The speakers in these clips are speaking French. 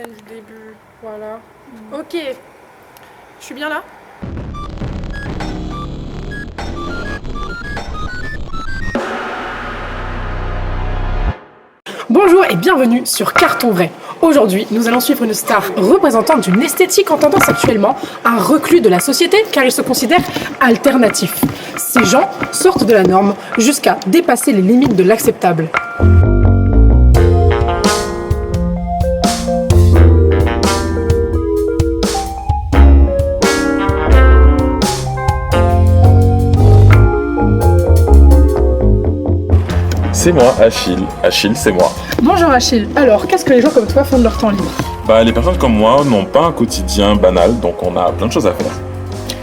Du début, voilà. Ok, je suis bien là? Bonjour et bienvenue sur Carton Vrai. Aujourd'hui, nous allons suivre une star représentante d'une esthétique en tendance actuellement, un reclus de la société car il se considère alternatif. Ces gens sortent de la norme jusqu'à dépasser les limites de l'acceptable. C'est moi, Achille. Achille, c'est moi. Bonjour Achille, alors qu'est-ce que les gens comme toi font de leur temps libre? Les personnes comme moi n'ont pas un quotidien banal, donc on a plein de choses à faire.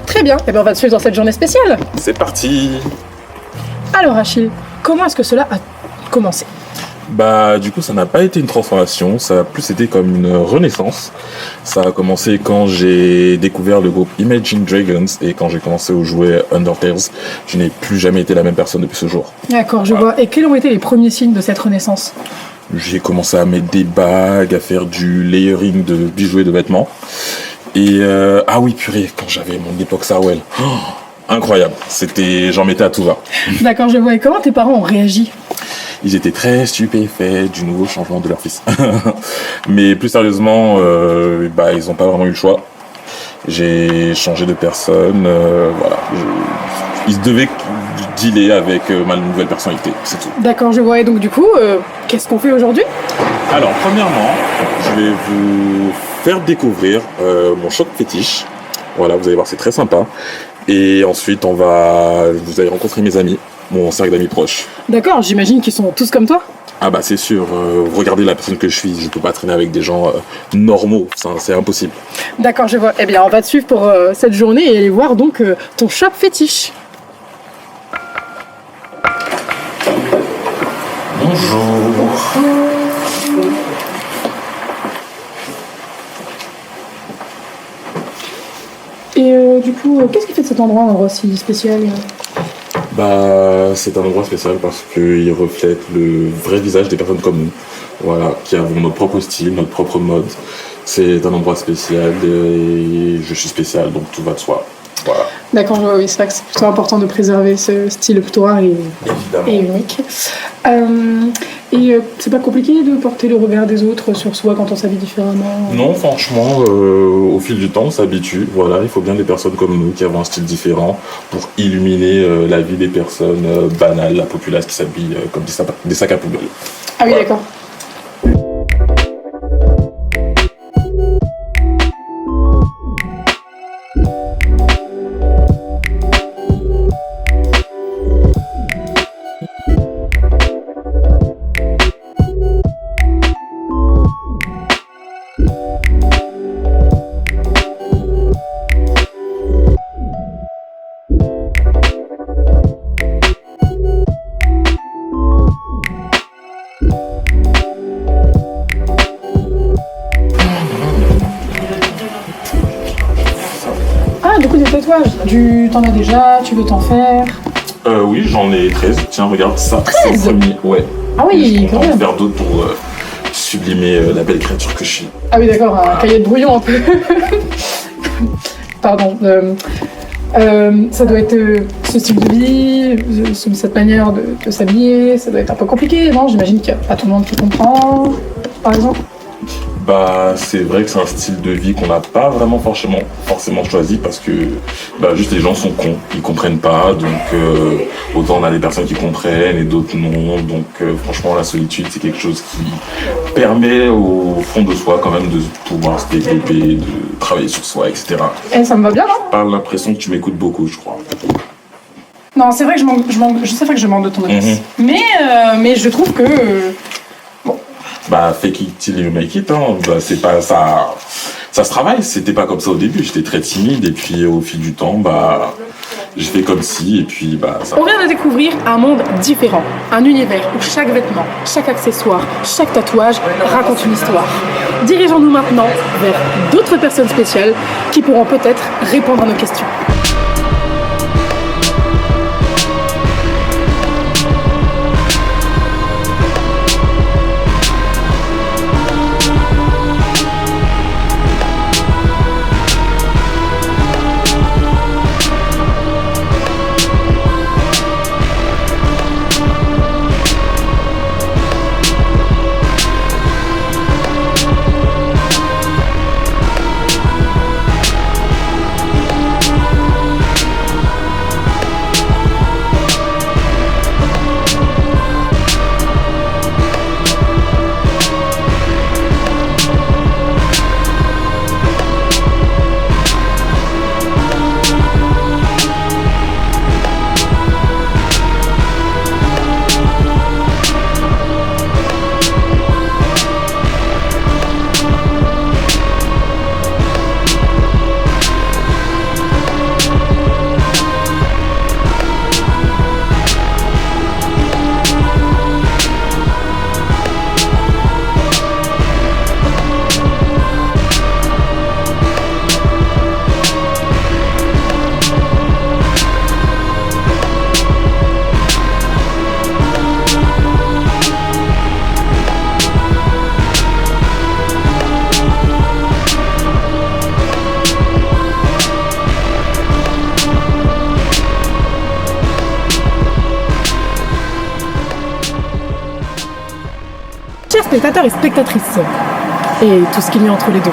Très bien, et bien on va te suivre dans cette journée spéciale. C'est parti. Alors Achille, comment est-ce que cela a commencé? Du coup, ça n'a pas été une transformation, ça a plus été comme une renaissance. Ça a commencé quand j'ai découvert le groupe Imagine Dragons et quand j'ai commencé à jouer Undertales. Je n'ai plus jamais été la même personne depuis ce jour. D'accord, je vois. Et quels ont été les premiers signes de cette renaissance? J'ai commencé à mettre des bagues, à faire du layering de bijoux et de vêtements. Et ah oui, purée, quand j'avais mon époque Sarwell. Incroyable, j'en mettais à tout va. D'accord, je vois. Et comment tes parents ont réagi? Ils étaient très stupéfaits du nouveau changement de leur fils. Mais plus sérieusement, ils n'ont pas vraiment eu le choix. J'ai changé de personne, voilà. Ils devaient dealer avec ma nouvelle personnalité, c'est tout. D'accord, je vois. Et donc du coup, qu'est-ce qu'on fait aujourd'hui? Alors, premièrement, je vais vous faire découvrir mon choc fétiche. Voilà, vous allez voir, c'est très sympa. Et ensuite, vous allez rencontrer mes amis, mon cercle d'amis proches. D'accord, j'imagine qu'ils sont tous comme toi? Ah c'est sûr, regardez la personne que je suis, je peux pas traîner avec des gens normaux, c'est impossible. D'accord, je vois. Eh bien, on va te suivre pour cette journée et aller voir donc ton shop fétiche. Bonjour. Et du coup, qu'est-ce qui fait de cet endroit un endroit si spécial? C'est un endroit spécial parce qu'il reflète le vrai visage des personnes comme nous, voilà, qui avons notre propre style, notre propre mode. C'est un endroit spécial et je suis spécial, donc tout va de soi. Voilà. D'accord, je vois, oui, c'est vrai que c'est plutôt important de préserver ce style plutôt rare et unique. C'est pas compliqué de porter le regard des autres sur soi quand on s'habille différemment? Non, franchement, au fil du temps, on s'habitue. Voilà, il faut bien des personnes comme nous qui avons un style différent pour illuminer la vie des personnes banales, la populace qui s'habillent comme des sacs à poubelle. Ah oui, voilà. d'accord. Ah, du coup, des tatouages. T'en as déjà, tu veux t'en faire? Oui, j'en ai 13. Tiens, regarde ça. 13? C'est le premier. Ouais. Ah oui, je quand compte en même. faire d'autres pour sublimer la belle créature que je suis. Ah oui, d'accord, un cahier de brouillon un peu. Pardon. Ça doit être ce style de vie, cette manière de s'habiller, ça doit être un peu compliqué, non? J'imagine qu'il n'y a pas tout le monde qui comprend, par exemple. C'est vrai que c'est un style de vie qu'on n'a pas vraiment forcément choisi parce que juste les gens sont cons, ils comprennent pas, donc autant on a des personnes qui comprennent et d'autres non, donc franchement la solitude c'est quelque chose qui permet au fond de soi quand même de pouvoir se développer, de travailler sur soi, etc. Eh, ça me va bien, non? J'ai pas l'impression que tu m'écoutes beaucoup, je crois. Non, c'est vrai que c'est vrai que je manque de ton adresse. Mais je trouve que... Fake it till you make it, hein. C'est pas ça. Ça se travaille, c'était pas comme ça au début, j'étais très timide et puis au fil du temps, j'ai fait comme si et puis ça. On vient de découvrir un monde différent, un univers où chaque vêtement, chaque accessoire, chaque tatouage raconte une histoire. Dirigeons-nous maintenant vers d'autres personnes spéciales qui pourront peut-être répondre à nos questions. téléspectateurs et spectatrices, et tout ce qu'il y a entre les deux.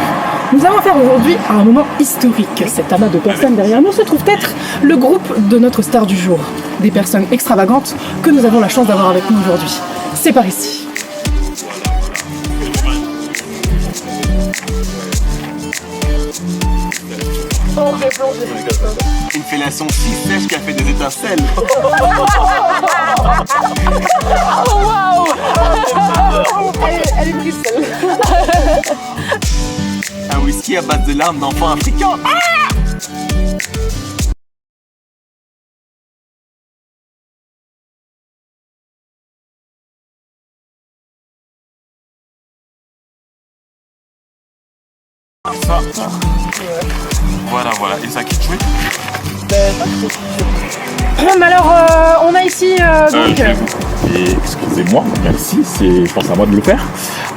Nous allons faire aujourd'hui un moment historique. Cet amas de personnes derrière nous se trouve être le groupe de notre star du jour. Des personnes extravagantes que nous avons la chance d'avoir avec nous aujourd'hui. C'est par ici. Une fellation si sèche qu'elle fait des étincelles. Oh waouh! Elle est prise celle. Un whisky à base de larmes d'enfants africains. Voilà. Et ça qui jouer Alors, on a ici donc... Et excusez-moi, merci, je pense à moi de le faire.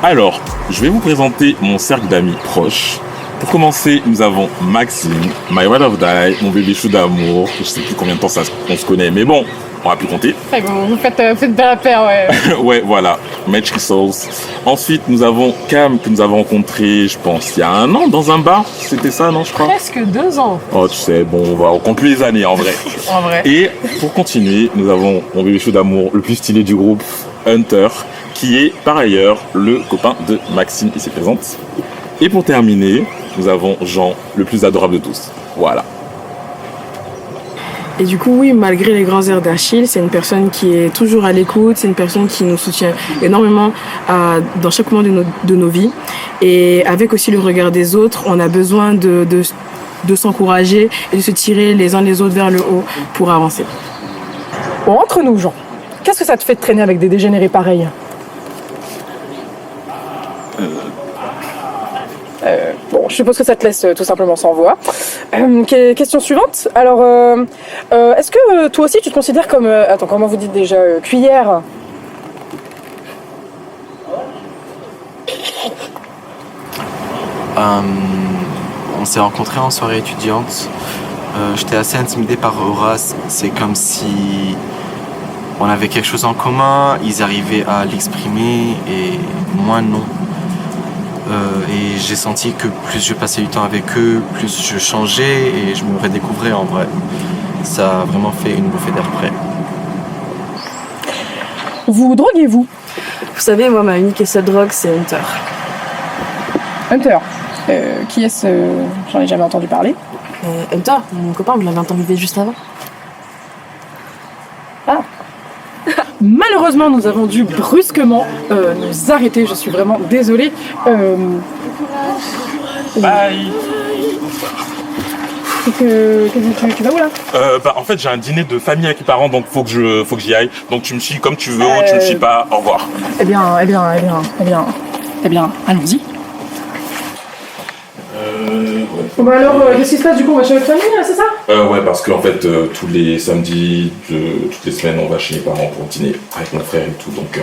Alors, je vais vous présenter mon cercle d'amis proches. Pour commencer, nous avons Maxime, My Wild of Die, mon bébé chou d'amour. Je sais plus combien de temps on se connaît, mais bon, on va plus compter. Très bon, vous faites bien la paire, ouais. Ouais, voilà, Magic Souls. Ensuite, nous avons Cam, que nous avons rencontré, je pense, il y a 1 an, dans un bar. C'était ça, non, je crois? Presque 2 ans. Oh, tu sais, bon, on compte plus les années, en vrai. En vrai. Et pour continuer, nous avons mon bébé chou d'amour, le plus stylé du groupe, Hunter, qui est par ailleurs le copain de Maxime ici présente. Et pour terminer, nous avons Jean, le plus adorable de tous. Voilà. Et du coup, oui, malgré les grands airs d'Achille, c'est une personne qui est toujours à l'écoute, c'est une personne qui nous soutient énormément dans chaque moment de nos vies. Et avec aussi le regard des autres, on a besoin de s'encourager et de se tirer les uns les autres vers le haut pour avancer. Bon, entre nous, Jean, qu'est-ce que ça te fait de traîner avec des dégénérés pareils? Bon, je suppose que ça te laisse tout simplement sans voix. Question suivante. Alors, est-ce que toi aussi tu te considères comme... attends, comment vous dites déjà cuillère? On s'est rencontrés en soirée étudiante. J'étais assez intimidé par Horace. C'est comme si on avait quelque chose en commun. Ils arrivaient à l'exprimer et moi non. Et j'ai senti que plus je passais du temps avec eux, plus je changeais et je me redécouvrais en vrai. Ça a vraiment fait une bouffée d'air frais. Vous droguez-vous? Vous savez, moi, ma unique et seule drogue, c'est Hunter. Hunter. Qui est-ce? J'en ai jamais entendu parler. Hunter, mon copain, vous l'avez interviewé juste avant. Ah. Malheureusement, nous avons dû brusquement nous arrêter. Je suis vraiment désolée. Bye. Tu vas où là? En fait, j'ai un dîner de famille avec les parents, donc faut que j'y aille. Donc tu me suis comme tu veux, ou tu me suis pas. Au revoir. Eh bien, allons-y. Bon bah alors, qu'est-ce qui se passe du coup? On va chez votre famille, c'est ça? Ouais, parce qu'en fait, tous les samedis, toutes les semaines, on va chez mes parents pour dîner avec mon frère et tout, donc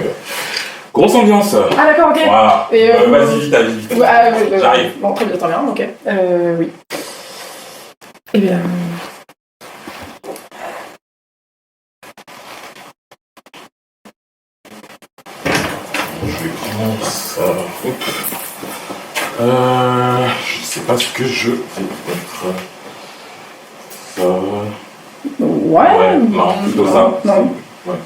grosse ambiance. Ah d'accord, ok. Voilà. Et, vas-y, vite, allez, vite. Ouais, J'arrive. Bon, très bien, ok. Oui. Eh bien... Je vais prendre ça. Je sais pas ce que je vais mettre. Ça. Ouais. Non, plutôt ça. Non. Ouais.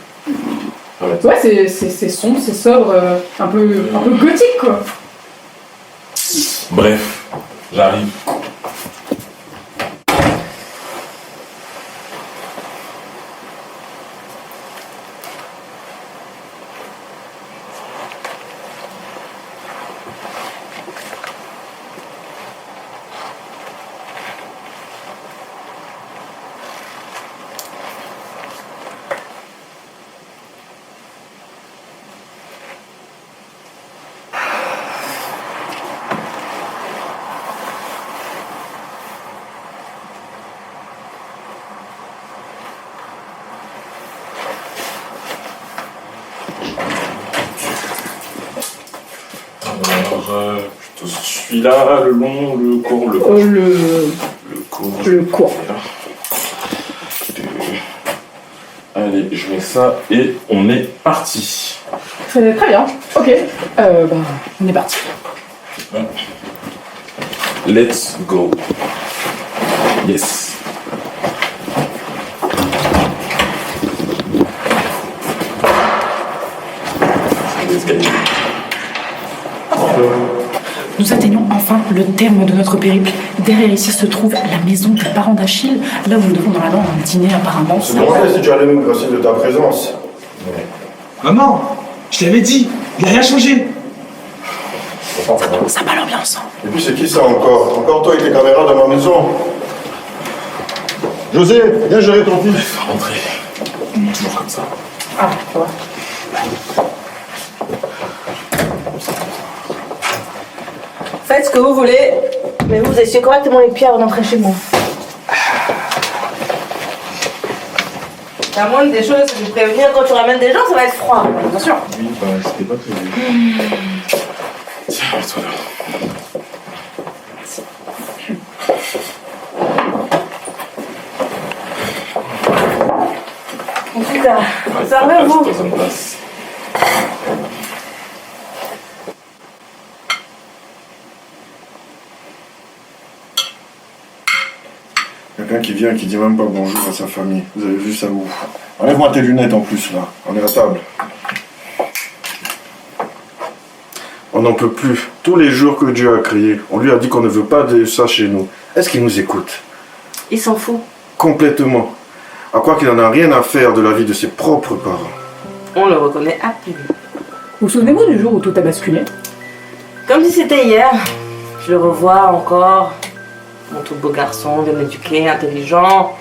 Ouais, c'est sombre, c'est sobre, un peu gothique quoi. Bref, j'arrive. Alors, plutôt celui-là, le long, le court, le court. Le court. Allez, je mets ça et on est parti. C'est très bien. Ok. On est parti. Let's go. Yes. Nous atteignons enfin le terme de notre périple. Derrière ici se trouve la maison des parents d'Achille, là où nous devons normalement un dîner apparemment. Je me demandais si tu allais nous grâcer de ta présence. Maman, je t'avais dit, il n'y a rien changé. Ça bat l'ambiance. Et puis c'est qui ça encore? Encore toi et tes caméras dans ma maison? José, viens gérer ton fils. Rentrer. Toujours comme ça. Ah, ça va. Faites ce que vous voulez, mais vous essuyez correctement les pieds avant d'entrer chez moi. La moindre des choses, c'est de prévenir quand tu ramènes des gens, ça va être froid. Bien sûr. Oui, c'était pas prévu. Tiens, toi là. Putain, servez-vous. Ça me passe. Quelqu'un qui vient et qui dit même pas bonjour à sa famille. Vous avez vu ça où? Enlève-moi tes lunettes en plus là. On est à table. On n'en peut plus. Tous les jours que Dieu a créé, on lui a dit qu'on ne veut pas de ça chez nous. Est-ce qu'il nous écoute? Il s'en fout. Complètement. À quoi qu'il n'en a rien à faire de la vie de ses propres parents. On le reconnaît à plus. Vous souvenez-vous du jour où tout a basculé? Comme si c'était hier. Je le revois encore. Mon tout beau garçon, bien éduqué, intelligent.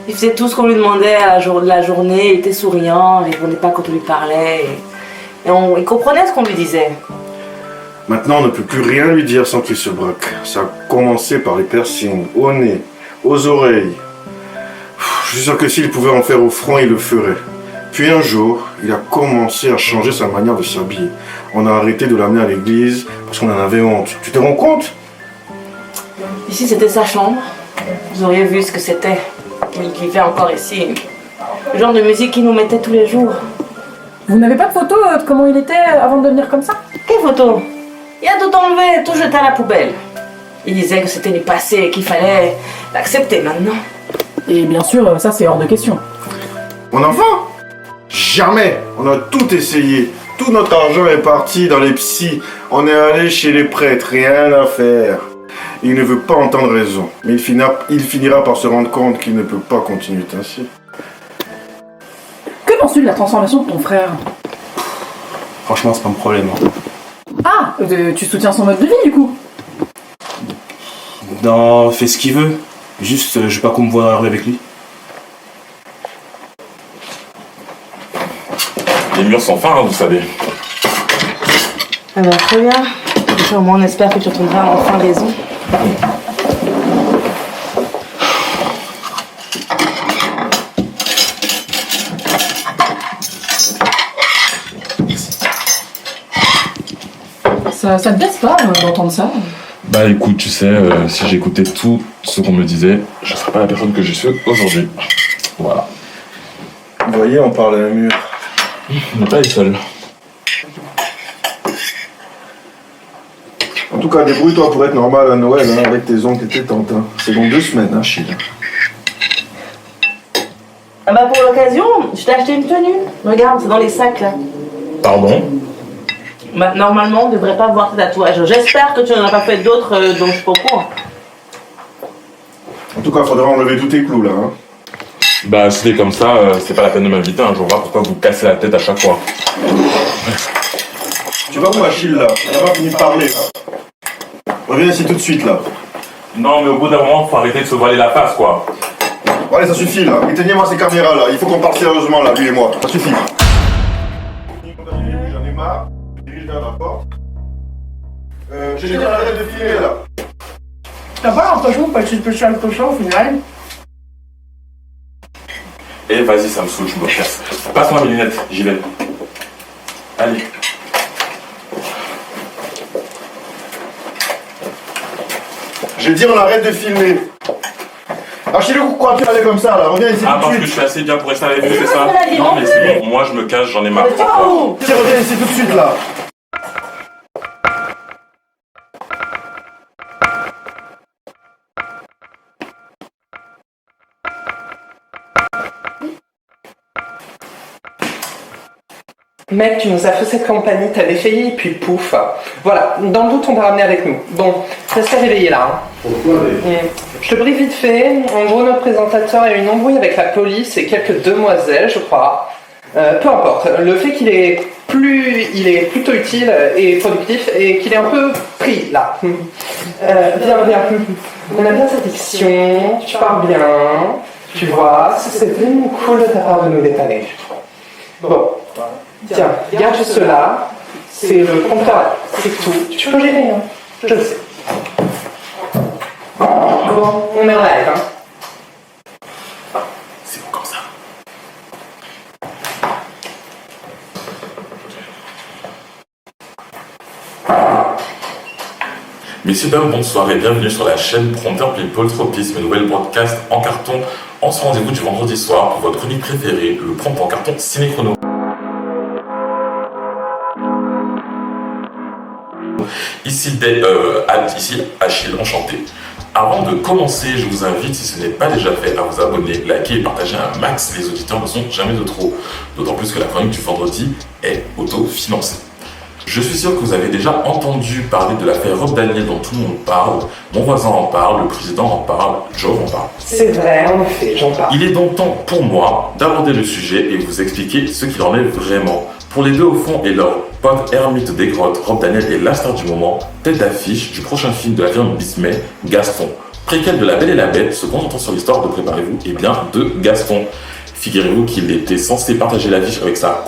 Il faisait tout ce qu'on lui demandait à la journée. Il était souriant, il répondait pas quand on lui parlait. Il comprenait ce qu'on lui disait. Maintenant, on ne peut plus rien lui dire sans qu'il se braque. Ça a commencé par les piercings, au nez, aux oreilles. Je suis sûr que s'il pouvait en faire au front, il le ferait. Puis un jour, il a commencé à changer sa manière de s'habiller. On a arrêté de l'amener à l'église parce qu'on en avait honte. Tu te rends compte? Ici, c'était sa chambre. Vous auriez vu ce que c'était. Il vivait encore ici. Le genre de musique qu'il nous mettait tous les jours. Vous n'avez pas de photo de comment il était avant de devenir comme ça? Quelle photo? Il a tout enlevé, tout jeté à la poubelle. Il disait que c'était du passé et qu'il fallait l'accepter maintenant. Et bien sûr, ça c'est hors de question. Mon enfant? Jamais! On a tout essayé. Tout notre argent est parti dans les psys. On est allé chez les prêtres, rien à faire. Il ne veut pas entendre raison. Mais il finira par se rendre compte qu'il ne peut pas continuer ainsi. Que penses-tu de la transformation de ton frère? Franchement, c'est pas mon problème. Ah, tu soutiens son mode de vie du coup? Non, fais ce qu'il veut. Juste, je veux pas qu'on me voit dans la rue avec lui. Les murs sont fins, hein, vous savez. Ah bah, très bien. Au moins, on espère que tu retrouveras enfin raison. Ça te blesse pas d'entendre ça? Bah écoute, tu sais, si j'écoutais tout ce qu'on me disait, je serais pas la personne que je suis aujourd'hui. Voilà. Vous voyez, on parle à un mur. On n'est pas les seuls. En tout cas, débrouille-toi pour être normal à Noël hein, avec tes oncles et tes tantes. Hein. C'est dans 2 semaines, hein, Chine. Ah bah, pour l'occasion, je t'ai acheté une tenue. Regarde, c'est dans les sacs là. Pardon? Bah, normalement, on ne devrait pas voir tes tatouages. J'espère que tu n'en as pas fait d'autres dont je suis pas au courant. En tout cas, il faudra enlever tous tes clous là. Hein. Bah si c'est comme ça, c'est pas la peine de m'inviter un jour là, pourquoi vous cassez la tête à chaque fois? Tu vas où, Achille là? On n'a pas fini de parler. Là. Reviens ici tout de suite là. Non mais au bout d'un moment, faut arrêter de se voiler la face quoi. Bon, allez, ça suffit là. Éteignez-moi ces caméras là. Il faut qu'on parle sérieusement là, lui et moi. Ça suffit. J'en ai marre. Je dirige vers la porte. J'ai dit qu'on arrête de filmer là. T'as pas l'impression que tu peux faire le cochon au final? Et vas-y, ça me saoule, je me casse. Passe-moi mes lunettes, j'y vais. Allez. J'ai dit on arrête de filmer. Achille, pourquoi tu allais comme ça là? Reviens ici Ah, tout parce de que je suite. suis assez bien pour rester avec vous, c'est moi, ça? je te l'ai dit, Non, non mais plus. c'est bon, moi je me cache, j'en ai marre. Au revoir. Ciao. Tiens, reviens ici tout de suite là. Mec, tu nous as fait cette compagnie, t'avais failli, puis pouf. Voilà, dans le doute, on t'a ramené avec nous. Bon, reste réveillé là. Hein. Pourquoi Je te brise vite fait. En gros, notre présentateur a eu une embrouille avec la police et quelques demoiselles, je crois. Peu importe. Le fait qu'il est plutôt utile et productif et qu'il est un peu pris là. Viens. On a bien cette diction, tu parles bien, tu vois, c'est vraiment cool de ta part de nous dépanner. Bon. Tiens, garde juste là. C'est le contrat, c'est tout. Tu peux gérer, hein. Je le sais. Bon, on est en live, hein. C'est bon comme ça. Messieurs, dames, bonsoir et bienvenue sur la chaîne Prompteur People Tropisme, nouvelle broadcast en carton. En ce rendez-vous du vendredi soir pour votre chronique préférée, le prompt en carton ciné-chrono. Ici Achille, enchanté. Avant de commencer, je vous invite, si ce n'est pas déjà fait, à vous abonner, liker et partager un max. Les auditeurs ne sont jamais de trop. D'autant plus que la chronique du vendredi est autofinancée. Je suis sûr que vous avez déjà entendu parler de l'affaire Rob Daniel dont tout le monde parle. Mon voisin en parle, le président en parle, Joe en parle. C'est vrai, en effet, j'en parle. Il est donc temps pour moi d'aborder le sujet et vous expliquer ce qu'il en est vraiment. Pour les deux au fond et leur pote ermite des grottes, Rob Daniel est la star du moment, tête d'affiche du prochain film de la firme Bismay, Gaston. Préquel de La Belle et la Bête, se concentrant sur l'histoire de, préparez-vous, et bien de Gaston. Figurez-vous qu'il était censé partager l'affiche avec sa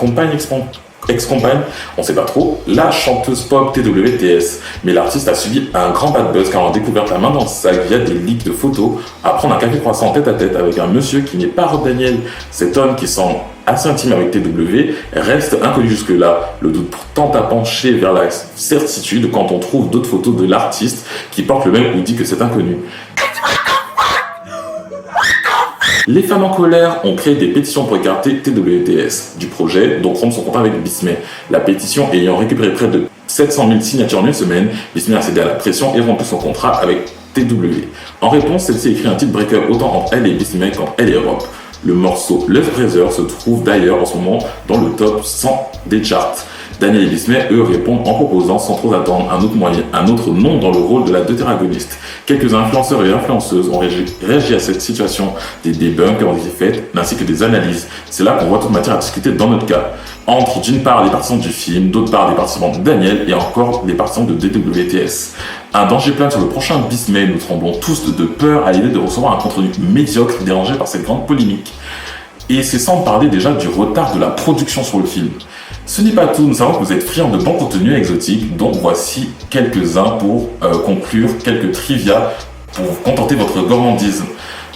ex-compagne, on sait pas trop, la chanteuse pop TWTS. Mais l'artiste a subi un grand bad buzz car on a découvert la main dans le sac via des leaks de photos à prendre un café croissant tête à tête avec un monsieur qui n'est pas Rob Daniel. Cet homme qui semble assez intime avec TW reste inconnu jusque-là. Le doute pourtant a penché vers la certitude quand on trouve d'autres photos de l'artiste qui porte le même hoodie que cet inconnu. Les fans en colère ont créé des pétitions pour écarter TWTS du projet, donc rompre son contrat avec Bismay. La pétition ayant récupéré près de 700 000 signatures en une semaine, Bismay a cédé à la pression et rompu son contrat avec TW. En réponse, celle-ci écrit un titre breaker autant entre elle et Bismay qu'entre elle et Europe. Le morceau Love Brother se trouve d'ailleurs en ce moment dans le top 100 des charts. Daniel et Bismay, eux, répondent en proposant, sans trop attendre, un autre nom dans le rôle de la deutéragoniste. Quelques influenceurs et influenceuses ont réagi à cette situation, des debunkers ont été faits, ainsi que des analyses. C'est là qu'on voit toute matière à discuter dans notre cas. Entre, d'une part, les partisans du film, d'autre part, les partisans de Daniel et encore les partisans de DWTS. Un danger plane sur le prochain Bismay, nous tremblons tous de peur à l'idée de recevoir un contenu médiocre dérangé par cette grande polémique. Et c'est sans parler déjà du retard de la production sur le film. Ce n'est pas tout, nous savons que vous êtes friands de bons contenus exotiques, dont voici quelques-uns pour conclure, quelques trivia pour vous contenter votre gourmandise.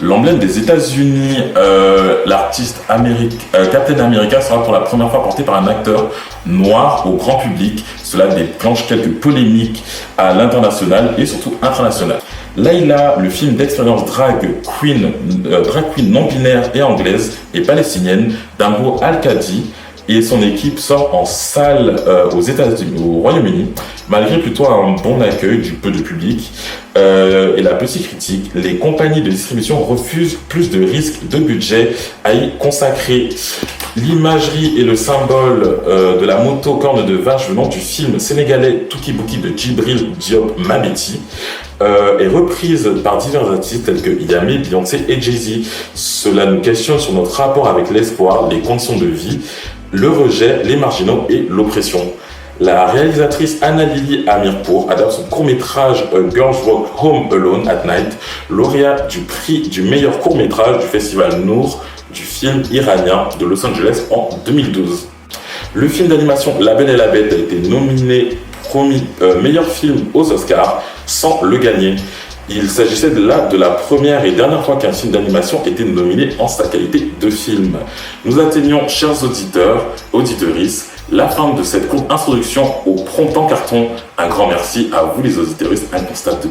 L'emblème des États-Unis, l'artiste Captain America sera pour la première fois porté par un acteur noir au grand public. Cela déclenche quelques polémiques à l'international et surtout international. Layla, le film d'expérience drag queen non binaire et anglaise et palestinienne d'Amro Al-Kadi et son équipe sort en salle aux États-Unis, au Royaume-Uni, malgré plutôt un bon accueil du peu de public et la petite critique. Les compagnies de distribution refusent plus de risques de budget à y consacrer. L'imagerie et le symbole de la moto corne de vache venant du film sénégalais Touki Bouki de Djibril Diop Mabeti est reprise par divers artistes tels que Yamé, Beyoncé et Jay-Z. Cela nous questionne sur notre rapport avec l'espoir, les conditions de vie, le rejet, les marginaux et l'oppression. La réalisatrice Anna-Lily Amirpour adapte son court-métrage Girls Walk Home Alone at Night, lauréat du prix du meilleur court-métrage du festival Nour du film iranien de Los Angeles en 2012. Le film d'animation La Belle et la Bête a été nominé meilleur film aux Oscars sans le gagner. Il s'agissait de la première et dernière fois qu'un film d'animation était nominé en sa qualité de film. Nous atteignons, chers auditeurs, auditrices, la fin de cette courte introduction au prompt en carton. Un grand merci à vous les auditeurs, un constat de...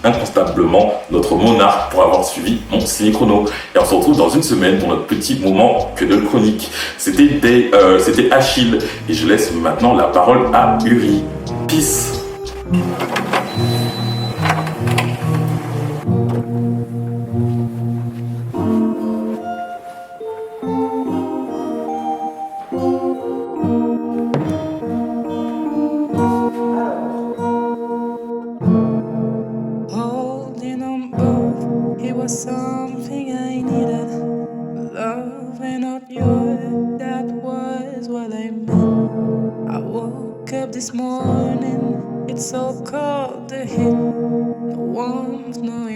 inconstablement notre monarque pour avoir suivi mon ciné-chrono. Et on se retrouve dans une semaine pour notre petit moment que de chronique. C'était Achille et je laisse maintenant la parole à Uri. Peace. Something I needed, love and not yours, that was what I meant. I woke up this morning, it's so cold, the heat, no warmth, no